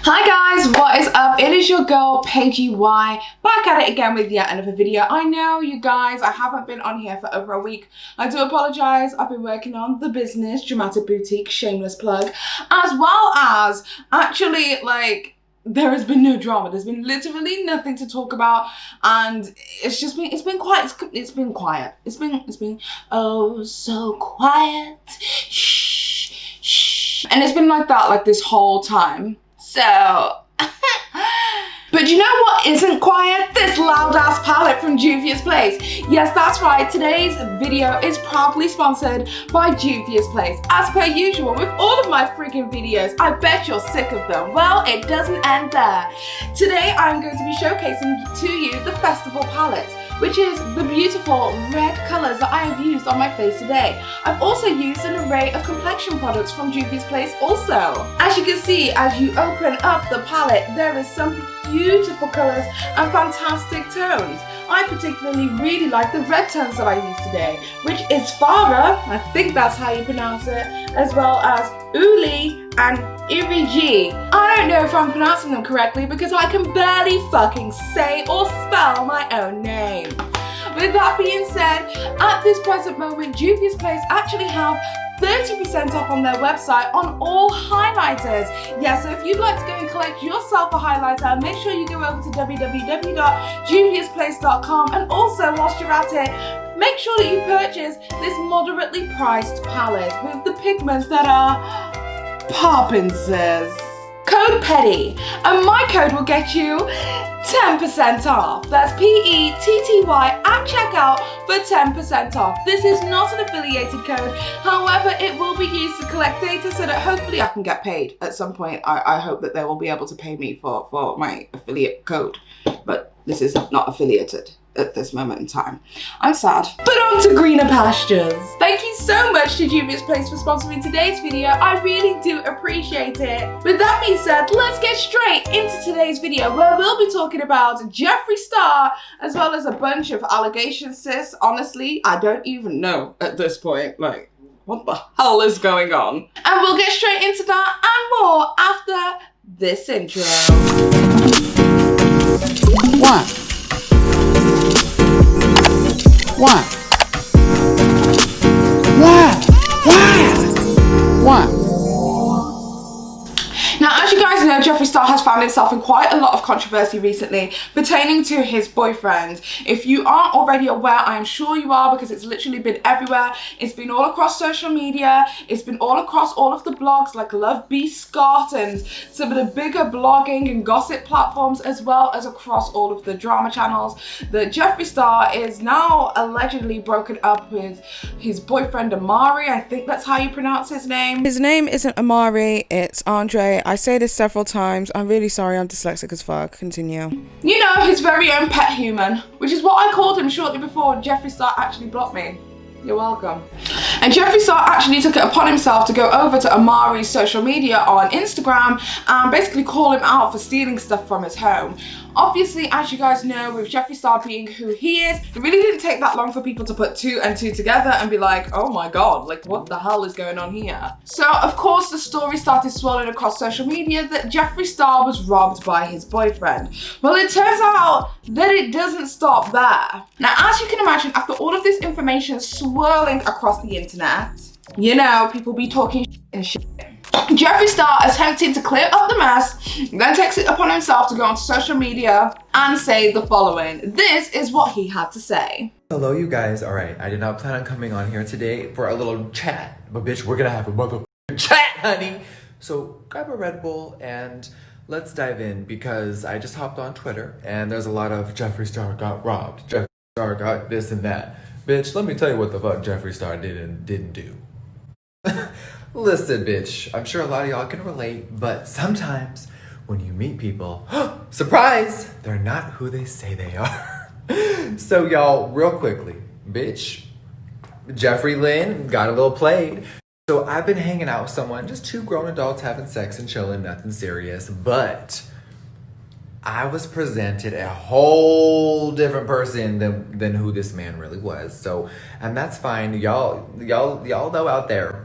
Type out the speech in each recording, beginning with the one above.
Hi guys, what is up? It is your girl Paige back at it again with yet another video. I know you guys, I haven't been on here for over a week. I do apologize. I've been working on the business, Dramatic Boutique, shameless plug, as well as actually there has been no drama. There's been literally nothing to talk about, and it's been quiet. It's been quiet. It's been oh so quiet. Shh, shh. And it's been like that this whole time. So, but you know what isn't quiet? This loud ass palette from Jeffree Place. Yes, that's right. Today's video is proudly sponsored by Jeffree Place. As per usual, with all of my freaking videos, I bet you're sick of them. Well, it doesn't end there. Today, I'm going to be showcasing to you the festival palette, which is the beautiful red colours that I have used on my face today. I've also used an array of complexion products from Jeffree Place also. As you can see, as you open up the palette, there is some beautiful colours and fantastic tones. I particularly really like the red tones that I used today, which is Farah, I think that's how you pronounce it, as well as Uli and Irigi. I don't know if I'm pronouncing them correctly because I can barely fucking say or spell my own name. With that being said, at this present moment, Jeffree Place actually have 30% off on their website on all highlighters. Yeah, so if you'd like to go and collect yourself a highlighter, make sure you go over to www.jeffreesplace.com, and also whilst you're at it, make sure that you purchase this moderately priced palette with the pigments that are poppin', sis. Code PETTY, and my code will get you 10% off. That's PETTY at checkout for 10% off. This is not an affiliated code. However, it will be used to collect data so that hopefully I can get paid at some point. I hope that they will be able to pay me for my affiliate code. But this is not affiliated at this moment in time. I'm sad. But on to greener pastures. Thank you so much to Jeffree Place for sponsoring today's video. I really do appreciate it. With that being said, let's get straight into today's video where we'll be talking about Jeffree Star as well as a bunch of allegations, sis. Honestly, I don't even know at this point, what the hell is going on? And we'll get straight into that and more after this intro. What? Why? Now, as you guys know, Jeffree Star has found himself in quite a lot of controversy recently pertaining to his boyfriend. If you aren't already aware, I am sure you are because it's literally been everywhere. It's been all across social media. It's been all across all of the blogs like Love B. Scott and some of the bigger blogging and gossip platforms, as well as across all of the drama channels, that Jeffree Star is now allegedly broken up with his boyfriend Amari. I think that's how you pronounce his name. His name isn't Amari, it's Andre. I say this several times. I'm really sorry, I'm dyslexic as fuck. Continue. You know, his very own pet human, which is what I called him shortly before Jeffree Star actually blocked me. You're welcome. And Jeffree Star actually took it upon himself to go over to Amari's social media on Instagram and basically call him out for stealing stuff from his home. Obviously, as you guys know, with Jeffree Star being who he is, it really didn't take that long for people to put two and two together and be like, oh my god, what the hell is going on here? So, of course, the story started swirling across social media that Jeffree Star was robbed by his boyfriend. Well, it turns out that it doesn't stop there. Now, as you can imagine, after all of this information swirling across the internet, you know, people be talking and shit. Jeffree Star attempted to clear up the mess, then takes it upon himself to go onto social media and say the following. This is what he had to say. Hello, you guys. All right, I did not plan on coming on here today for a little chat, but bitch, we're gonna have a motherfucking chat, honey. So grab a Red Bull and let's dive in because I just hopped on Twitter and there's a lot of Jeffree Star got robbed. Jeffree Star got this and that. Bitch, let me tell you what the fuck Jeffree Star did and didn't do. Listen, bitch, I'm sure a lot of y'all can relate, but sometimes when you meet people, surprise, they're not who they say they are. So y'all, real quickly, bitch, Jeffree Lynn got a little played. So I've been hanging out with someone, just two grown adults having sex and chilling, nothing serious, but I was presented a whole different person than who this man really was. So, and that's fine. Y'all know out there,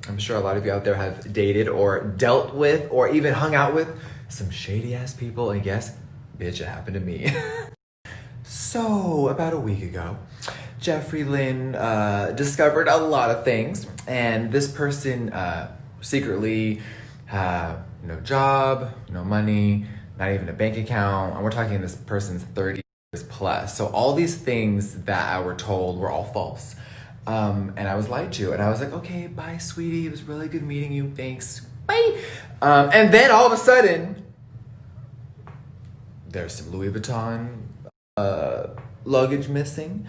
I'm sure a lot of you out there have dated or dealt with or even hung out with some shady ass people, and yes, bitch, it happened to me. So, about a week ago, Jeffree Lynn discovered a lot of things, and this person secretly had no job, no money, not even a bank account, and we're talking this person's 30 years plus. So all these things that I were told were all false. And I was lied to, and I was like, okay, bye, sweetie. It was really good meeting you. Thanks. Bye. And then all of a sudden, there's some Louis Vuitton luggage missing.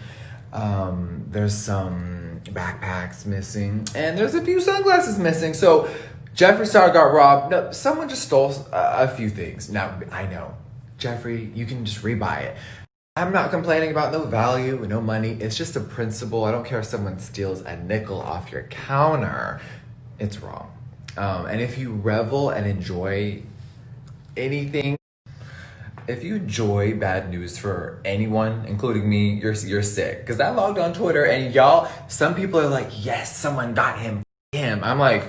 There's some backpacks missing, and there's a few sunglasses missing. So Jeffree Star got robbed. No, someone just stole a few things. Now, I know, Jeffree, you can just rebuy it. I'm not complaining about no value, no money. It's just a principle. I don't care if someone steals a nickel off your counter. It's wrong. And if you revel and enjoy anything, if you enjoy bad news for anyone, including me, you're sick. Because I logged on Twitter and y'all, some people are like, yes, someone got him. I'm like,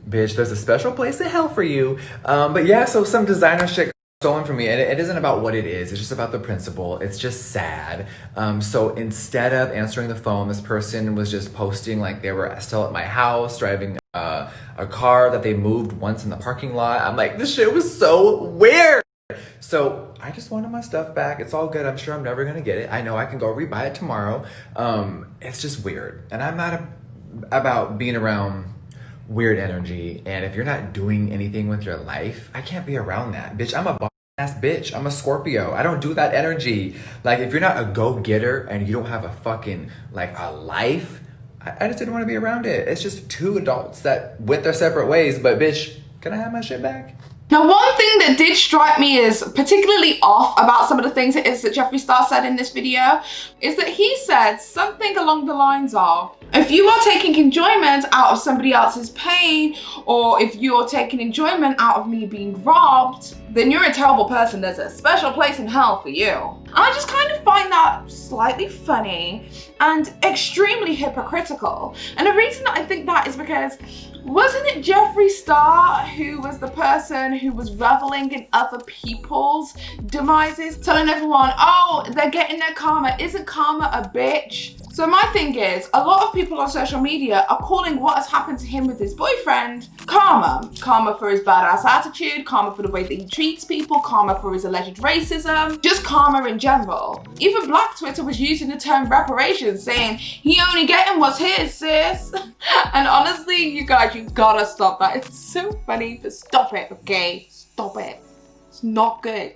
bitch, there's a special place in hell for you. But yeah, so some designer shit stolen from me, and it isn't about what it is. It's just about the principle. It's just sad. So instead of answering the phone, this person was just posting like they were still at my house, driving a car that they moved once in the parking lot. I'm like, this shit was so weird. So I just wanted my stuff back. It's all good. I'm sure I'm never gonna get it. I know I can go rebuy it tomorrow. It's just weird, and I'm not about being around weird energy. And if you're not doing anything with your life, I can't be around that. Bitch, I'm a boss-ass bitch. I'm a Scorpio. I don't do that energy. Like, if you're not a go-getter and you don't have a fucking, like, a life, I just didn't want to be around it. It's just two adults that went their separate ways. But bitch, can I have my shit back? Now, one thing that did strike me as particularly off about some of the things it is that Jeffree Star said in this video is that he said something along the lines of, if you are taking enjoyment out of somebody else's pain, or if you're taking enjoyment out of me being robbed, then you're a terrible person. There's a special place in hell for you. And I just kind of find that slightly funny and extremely hypocritical. And the reason that I think that is because, wasn't it Jeffree Star who was the person who was reveling in other people's demises, telling everyone, oh, they're getting their karma. Isn't karma a bitch? So my thing is, a lot of people on social media are calling what has happened to him with his boyfriend karma. Karma for his badass attitude, karma for the way that he treats people, karma for his alleged racism, just karma in general. Even Black Twitter was using the term reparations, saying he only getting what's his, sis. And honestly, you guys, you gotta stop that. It's so funny, but stop it, okay? Stop it. It's not good.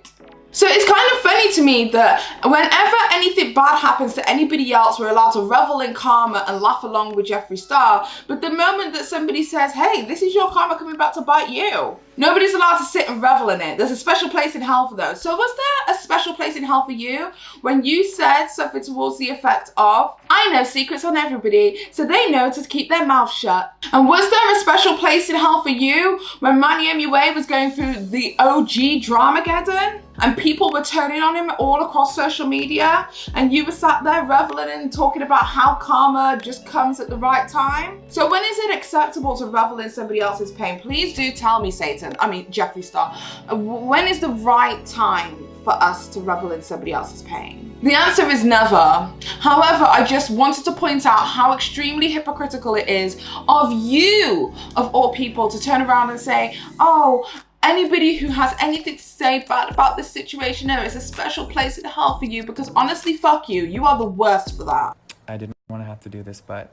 So it's kind of funny to me that whenever anything bad happens to anybody else, we're allowed to revel in karma and laugh along with Jeffree Star. But the moment that somebody says, hey, this is your karma coming back to bite you, nobody's allowed to sit and revel in it. There's a special place in hell for those. So was there a special place in hell for you when you said something towards the effect of, I know secrets on everybody, so they know to keep their mouth shut? And was there a special place in hell for you when Manny MUA was going through the OG Dramageddon? And people were turning on him all across social media, and you were sat there reveling and talking about how karma just comes at the right time? So when is it acceptable to revel in somebody else's pain? Please do tell me, Jeffree Star. When is the right time for us to revel in somebody else's pain? The answer is never. However, I just wanted to point out how extremely hypocritical it is of you, of all people, to turn around and say, oh, anybody who has anything to say bad about this situation, no, it's a special place in hell for you, because honestly, fuck you. You are the worst for that. I didn't want to have to do this, but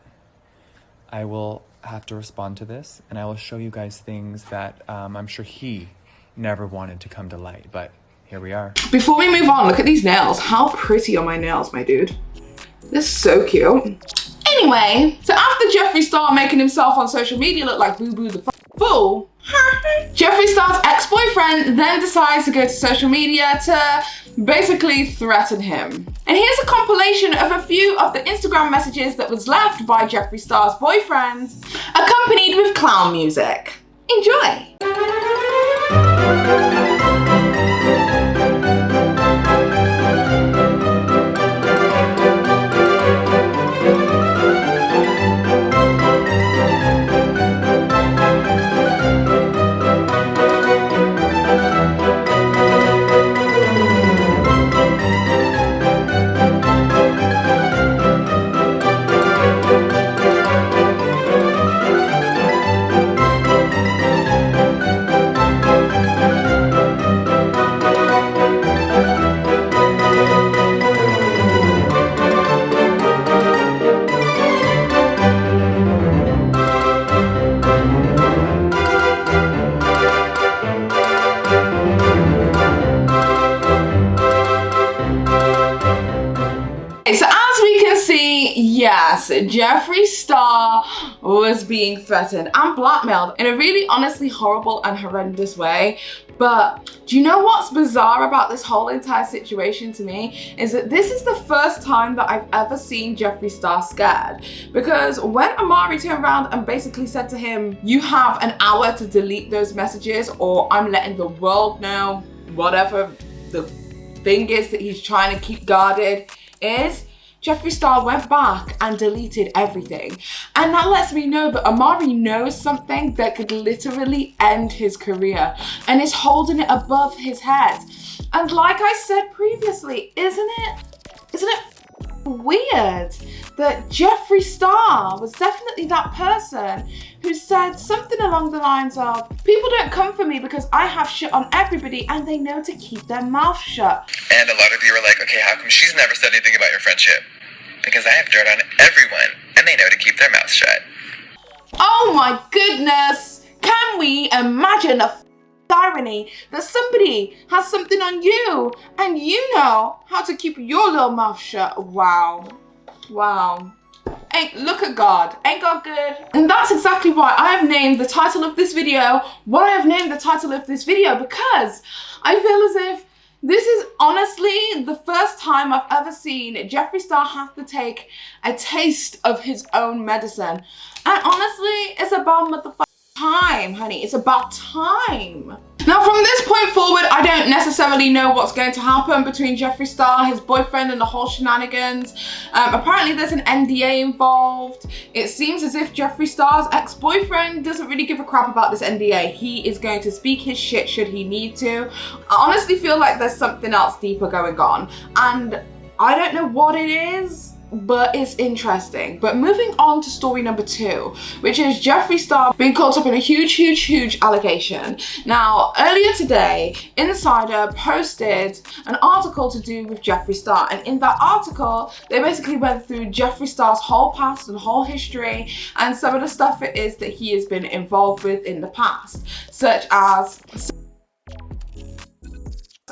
I will have to respond to this, and I will show you guys things that I'm sure he never wanted to come to light, but here we are. Before we move on, look at these nails. How pretty are my nails, my dude? They're so cute. Anyway, so after Jeffree Star making himself on social media look like boo-boo the fool, Jeffree Star's ex-boyfriend then decides to go to social media to basically threaten him. And here's a compilation of a few of the Instagram messages that was left by Jeffree Star's boyfriend, accompanied with clown music. Enjoy! yes, Jeffree Star was being threatened and blackmailed in a really honestly horrible and horrendous way. But do you know what's bizarre about this whole entire situation to me? Is that this is the first time that I've ever seen Jeffree Star scared. Because when Amari turned around and basically said to him, you have an hour to delete those messages or I'm letting the world know, whatever the thing is that he's trying to keep guarded is, Jeffree Star went back and deleted everything. And that lets me know that Amari knows something that could literally end his career and is holding it above his head. And like I said previously, isn't it weird that Jeffree Star was definitely that person who said something along the lines of, people don't come for me because I have shit on everybody and they know to keep their mouth shut. And a lot of you are like, okay, how come she's never said anything about your friendship? Because I have dirt on everyone and they know to keep their mouths shut. Oh my goodness! Can we imagine the irony that somebody has something on you and you know how to keep your little mouth shut? Wow. Wow. Look at God. Ain't God good? And that's exactly why I have named the title of this video what I have named the title of this video, because I feel as if this is honestly the first time I've ever seen Jeffree Star have to take a taste of his own medicine. And honestly, it's about motherfucking time, honey. It's about time. Now, from this point forward, I don't necessarily know what's going to happen between Jeffree Star, his boyfriend, and the whole shenanigans. Apparently, there's an NDA involved. It seems as if Jeffree Star's ex-boyfriend doesn't really give a crap about this NDA. He is going to speak his shit should he need to. I honestly feel like there's something else deeper going on, and I don't know what it is, but it's interesting. But moving on to story number 2, which is Jeffree Star being caught up in a huge allegation. Now, earlier today, Insider posted an article to do with Jeffree Star, and in that article, they basically went through Jeffree Star's whole past and whole history and some of the stuff it is that he has been involved with in the past, such as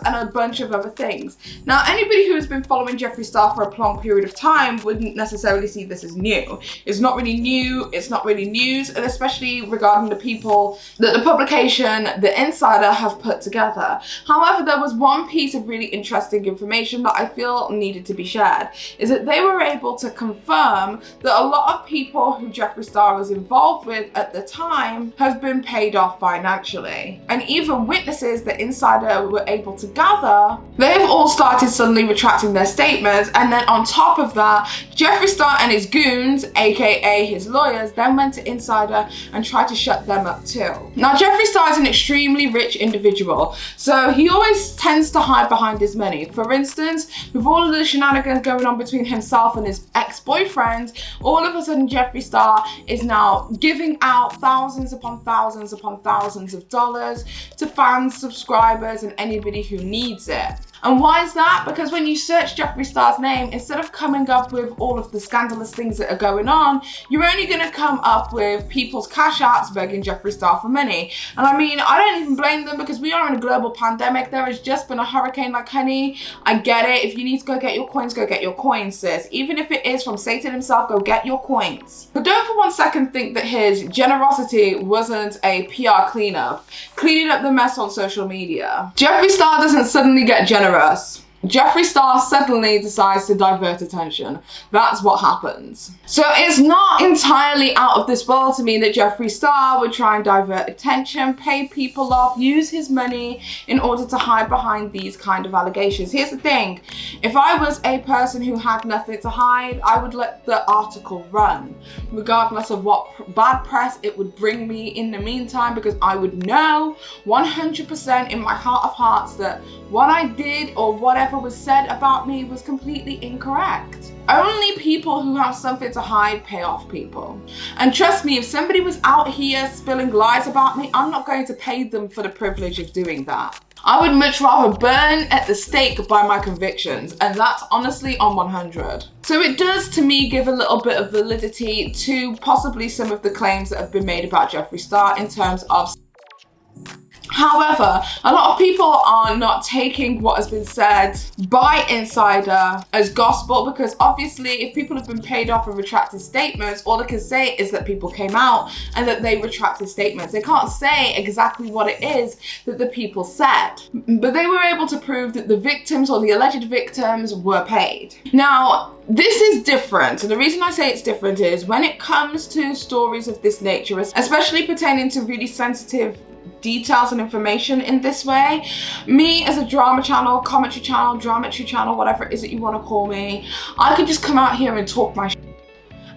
and a bunch of other things. Now, anybody who has been following Jeffree Star for a long period of time wouldn't necessarily see this as new. It's not really new, it's not really news, and especially regarding the people that the publication, The Insider, have put together. However, there was one piece of really interesting information that I feel needed to be shared, is that they were able to confirm that a lot of people who Jeffree Star was involved with at the time have been paid off financially. And even witnesses that Insider were able to gather, they've all started suddenly retracting their statements, and then on top of that, Jeffree Star and his goons, aka his lawyers, then went to Insider and tried to shut them up too. Now, Jeffree Star is an extremely rich individual, so he always tends to hide behind his money. For instance, with all of the shenanigans going on between himself and his ex-boyfriend, all of a sudden Jeffree Star is now giving out thousands upon thousands upon thousands of dollars to fans, subscribers, and anybody who needs it. And why is that? Because when you search Jeffree Star's name, instead of coming up with all of the scandalous things that are going on, you're only going to come up with people's cash apps begging Jeffree Star for money. And I mean, I don't even blame them, because we are in a global pandemic. There has just been a hurricane. Like, honey, I get it. If you need to go get your coins, go get your coins, sis. Even if it is from Satan himself, go get your coins. But don't for one second think that his generosity wasn't a PR cleanup, cleaning up the mess on social media. Jeffree Star doesn't suddenly get generous. Jeffree Star suddenly decides to divert attention. That's what happens. So it's not entirely out of this world to me that Jeffree Star would try and divert attention, pay people off, use his money in order to hide behind these kind of allegations. Here's the thing. If I was a person who had nothing to hide, I would let the article run, regardless of what bad press it would bring me in the meantime, because I would know 100% in my heart of hearts that what I did or whatever was said about me was completely incorrect. Only people who have something to hide pay off people. And trust me, if somebody was out here spilling lies about me, I'm not going to pay them for the privilege of doing that. I would much rather burn at the stake by my convictions, and that's honestly on 100. So it does, to me, give a little bit of validity to possibly some of the claims that have been made about Jeffree Star in terms of However, a lot of people are not taking what has been said by Insider as gospel, because obviously if people have been paid off and retracted statements, all they can say is that people came out and that they retracted statements. They can't say exactly what it is that the people said, but they were able to prove that the victims or the alleged victims were paid. Now, this is different, and the reason I say it's different is when it comes to stories of this nature, especially pertaining to really sensitive details and information in this way, me as a drama channel, commentary channel, dramatry channel, whatever it is that you want to call me, I could just come out here and talk my shit.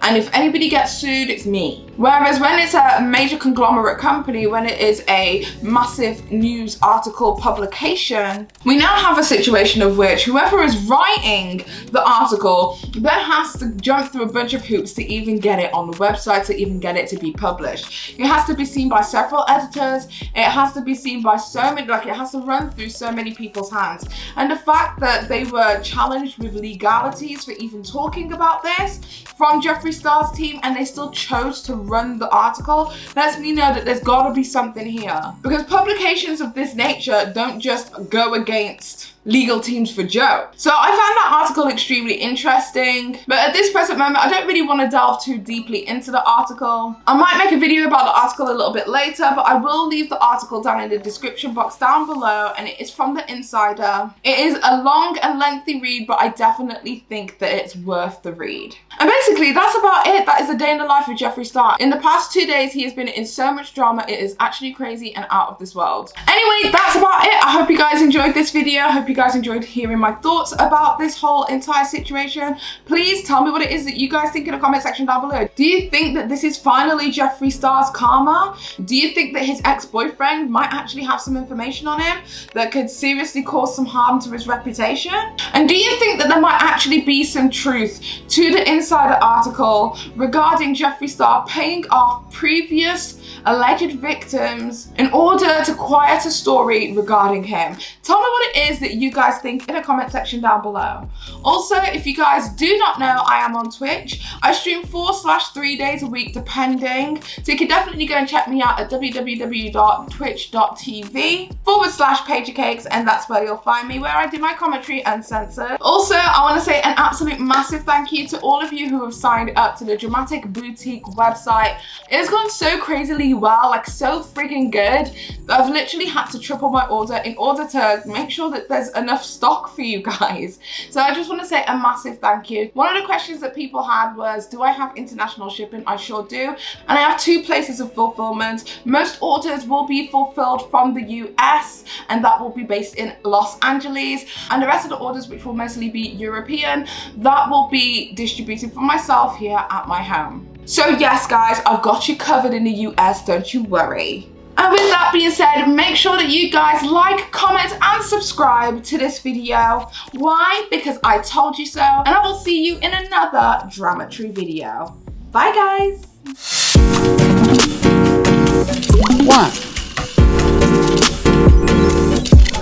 And if anybody gets sued, it's me. Whereas when it's a major conglomerate company, when it is a massive news article publication, we now have a situation of which whoever is writing the article then has to jump through a bunch of hoops to even get it on the website, to even get it to be published. It has to be seen by several editors. It has to be seen by so many, like it has to run through so many people's hands. And the fact that they were challenged with legalities for even talking about this from Jeffree Star's team, and they still chose to run the article, lets me know that there's got to be something here. Because publications of this nature don't just go against legal teams for Joe. So I found that article extremely interesting, but at this present moment, I don't really want to delve too deeply into the article. I might make a video about the article a little bit later, but I will leave the article down in the description box down below, and it is from the Insider. It is a long and lengthy read, but I definitely think that it's worth the read. And basically, that's about it. That is the day in the life of Jeffree Star. In the past 2 days, he has been in so much drama. It is actually crazy and out of this world. Anyway, that's about it. I hope you guys enjoyed this video. I hope you guys enjoyed hearing my thoughts about this whole entire situation. Please tell me what it is that you guys think in the comment section down below. Do you think that this is finally Jeffree Star's karma? Do you think that his ex-boyfriend might actually have some information on him that could seriously cause some harm to his reputation? And do you think that there might actually be some truth to the Insider article regarding Jeffree Star paying off previous alleged victims in order to quiet a story regarding him? Tell me what it is that you guys think in the comment section down below. Also, if you guys do not know, I am on Twitch. I stream 4/3 days a week depending, so you can definitely go and check me out at www.twitch.tv/PaigeChristie, and that's where you'll find me, where I do my commentary uncensored. Also, I want to say an absolute massive thank you to all of you who have signed up to the Dramatic Boutique website. It has gone so crazily well, like so freaking good. I've literally had to triple my order in order to make sure that there's enough stock for you guys. So I just want to say a massive thank you. One of the questions that people had was, do I have international shipping? I sure do. And I have 2 places of fulfillment. Most orders will be fulfilled from the US, and that will be based in Los Angeles. And the rest of the orders, which will mostly be European, that will be distributed for myself here at my home. So yes, guys, I've got you covered in the US, don't you worry. And with that being said, make sure that you guys like, comment, and subscribe to this video. Why? Because I told you so. And I will see you in another Dramatry video. Bye, guys.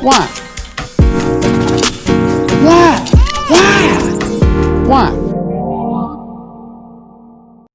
One.